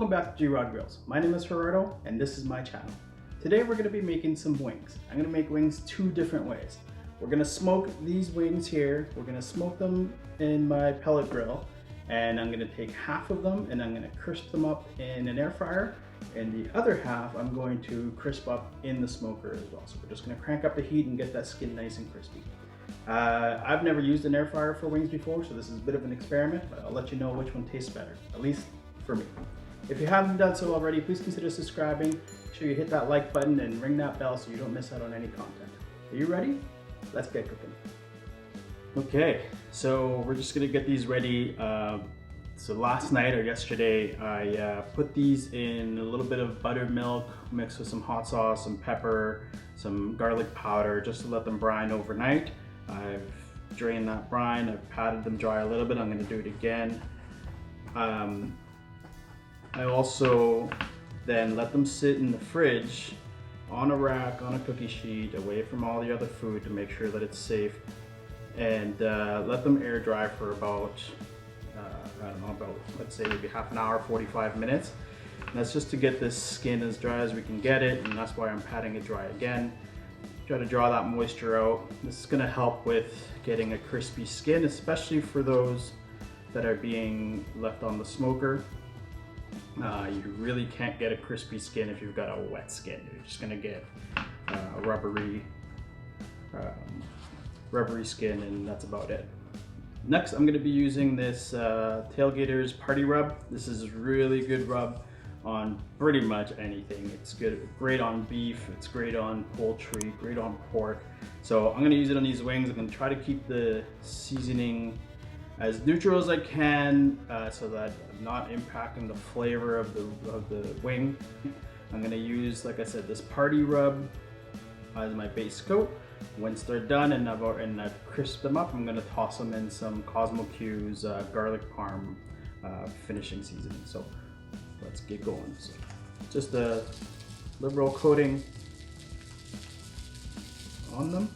Welcome back to G-Rod Grills. My name is Gerardo and this is my channel. Today we're going to be making some wings. I'm going to make wings two different ways. We're going to smoke these wings here. We're going to smoke them in my pellet grill, and I'm going to take half of them and I'm going to crisp them up in an air fryer, and the other half I'm going to crisp up in the smoker as well. So we're just going to crank up the heat and get that skin nice and crispy. I've never used an air fryer for wings before, so this is a bit of an experiment, but I'll let you know which one tastes better, at least for me. If you haven't done so already, please consider subscribing. Make sure you hit that like button and ring that bell so you don't miss out on any content. Are you ready? Let's get cooking. Okay, so we're just gonna get these ready. So last night or yesterday, I put these in a little bit of buttermilk mixed with some hot sauce, some pepper, some garlic powder, just to let them brine overnight. I've drained that brine, I've patted them dry a little bit. I'm gonna do it again. I also then let them sit in the fridge on a rack, on a cookie sheet, away from all the other food to make sure that it's safe, and let them air dry for about, I don't know, let's say maybe half an hour, 45 minutes. And that's just to get this skin as dry as we can get it, and that's why I'm patting it dry again. Try to draw that moisture out. This is gonna help with getting a crispy skin, especially for those that are being left on the smoker. You really can't get a crispy skin if you've got a wet skin. You're just gonna get a rubbery skin, and that's about it. Next, I'm gonna be using this Tailgater's Party Rub. This is really good rub on pretty much anything. It's good, great on beef, it's great on poultry, great on pork. So I'm gonna use it on these wings. I'm gonna try to keep the seasoning as neutral as I can, so that I'm not impacting the flavor of the wing. I'm gonna use, like I said, this Party Rub as my base coat. Once they're done and I've crisped them up, I'm gonna toss them in some Cosmo Q's garlic parm finishing seasoning. So let's get going. So just a liberal coating on them.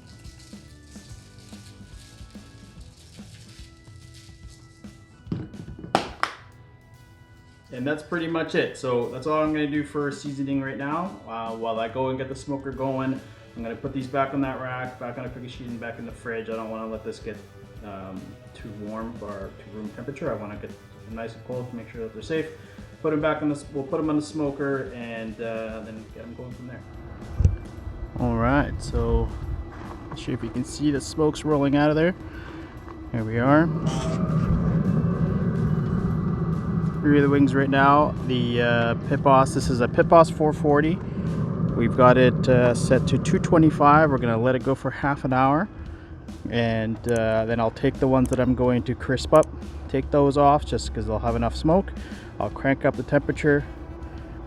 And that's pretty much it. So that's all I'm gonna do for seasoning right now. While I go and get the smoker going, I'm gonna put these back on that rack, back on a cookie sheet, and back in the fridge. I don't wanna let this get too warm or to room temperature. I wanna get them nice and cold to make sure that they're safe. Put them back on the, we'll put them on the smoker, and then get them going from there. All right, so not sure if you can see the smoke's rolling out of there. Here we are. Three of the wings right now. The Pit Boss, this is a Pit Boss 440. We've got it set to 225. We're gonna let it go for half an hour, and then I'll take the ones that I'm going to crisp up, take those off just because they'll have enough smoke. I'll crank up the temperature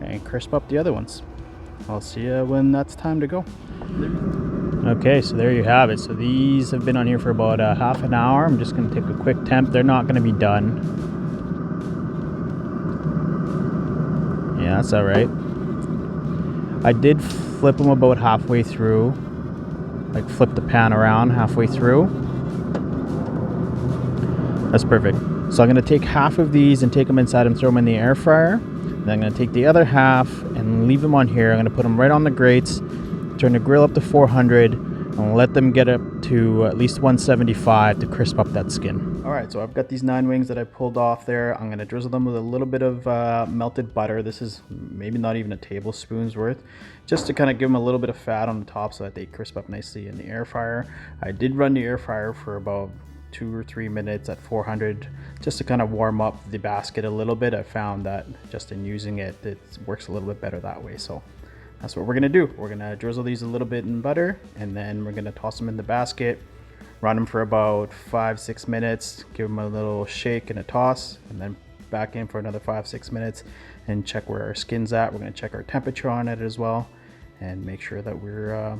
and crisp up the other ones. I'll see you when that's time to go. Okay, so there you have it. So these have been on here for about half an hour. I'm just gonna take a quick temp. They're not gonna be done. Yeah, that's all right. I did flip them about halfway through, like flip the pan around halfway through. That's perfect. So I'm gonna take half of these and take them inside and throw them in the air fryer. Then I'm gonna take the other half and leave them on here. I'm gonna put them right on the grates, turn the grill up to 400, and let them get up to at least 175 to crisp up that skin. All right, so I've got these 9 wings that I pulled off there. I'm gonna drizzle them with a little bit of melted butter. This is maybe not even a tablespoon's worth, just to kind of give them a little bit of fat on the top so that they crisp up nicely in the air fryer. I did run the air fryer for about 2 or 3 minutes at 400 just to kind of warm up the basket a little bit. I found that just in using it, it works a little bit better that way. So that's what we're gonna do. We're gonna drizzle these a little bit in butter, and then we're gonna toss them in the basket, run them for about 5-6 minutes, give them a little shake and a toss, and then back in for another 5-6 minutes and check where our skin's at. We're gonna check our temperature on it as well and make sure that we're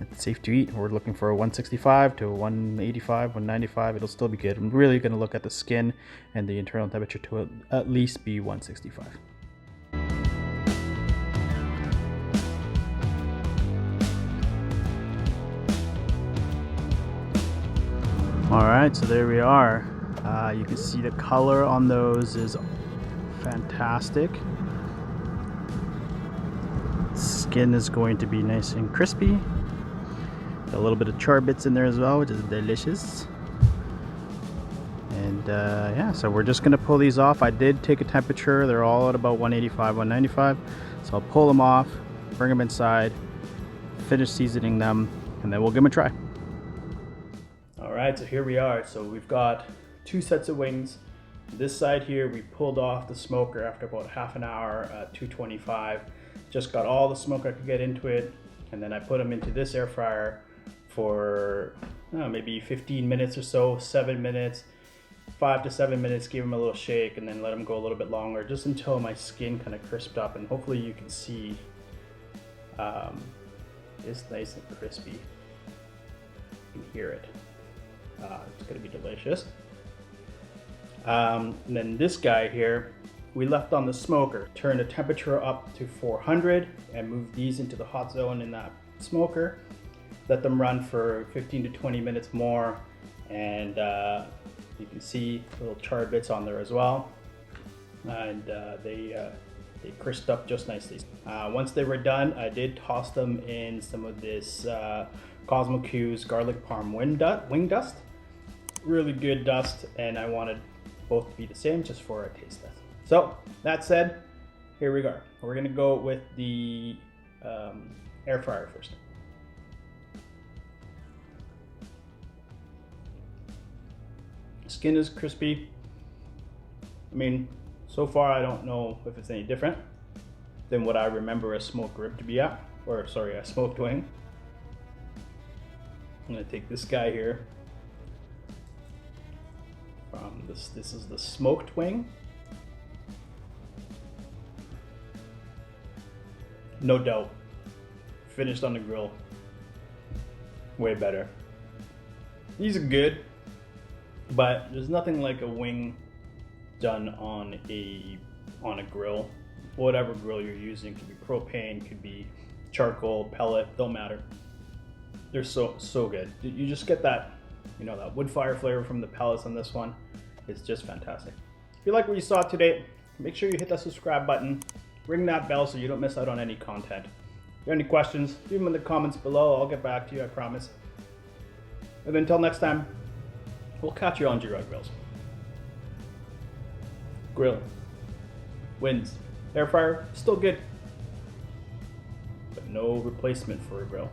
it's safe to eat. We're looking for a 165 to 185, 195. It'll still be good. I'm really gonna look at the skin and the internal temperature to at least be 165. All right, so there we are. You can see the color on those is fantastic. skin is going to be nice and crispy. Got a little bit of char bits in there as well, which is delicious. And yeah, so we're just gonna pull these off. I did take a temperature. They're all at about 185, 195. So I'll pull them off, bring them inside, finish seasoning them, and then we'll give them a try. All right, so here we are. So we've got 2 sets of wings. This side here, we pulled off the smoker after about half an hour at 225. Just got all the smoke I could get into it, and then I put them into this air fryer for maybe 15 minutes or so, 7 minutes. 5 to 7 minutes, give them a little shake, and then let them go a little bit longer, just until my skin kind of crisped up, and hopefully you can see it's nice and crispy. You can hear it. It's gonna be delicious. And then this guy here, we left on the smoker. Turn the temperature up to 400 and move these into the hot zone in that smoker. Let them run for 15 to 20 minutes more, and you can see little char bits on there as well, and they crisped up just nicely. Once they were done, I did toss them in some of this Cosmo Q's garlic parm wing dust. Really good dust, and I wanted both to be the same just for a taste test. So that said, here we go. We're gonna go with the air fryer first. Skin is crispy. I mean, so far I don't know if it's any different than what I remember a smoked rib to be at, or sorry, a smoked wing. I'm gonna take this guy here from this. This is the smoked wing. No doubt, finished on the grill. Way better. These are good. But there's nothing like a wing done on a grill. Whatever grill you're using, could be propane, could be charcoal, pellet, don't matter. They're so good. You just get that, that wood fire flavor from the pellets on this one. It's just fantastic. If you like what you saw today, make sure you hit that subscribe button, ring that bell so you don't miss out on any content. If you have any questions, leave them in the comments below. I'll get back to you, I promise. And until next time, we'll catch you on G-Rod Grills. Grill wins. Air fryer, still good, but no replacement for a grill.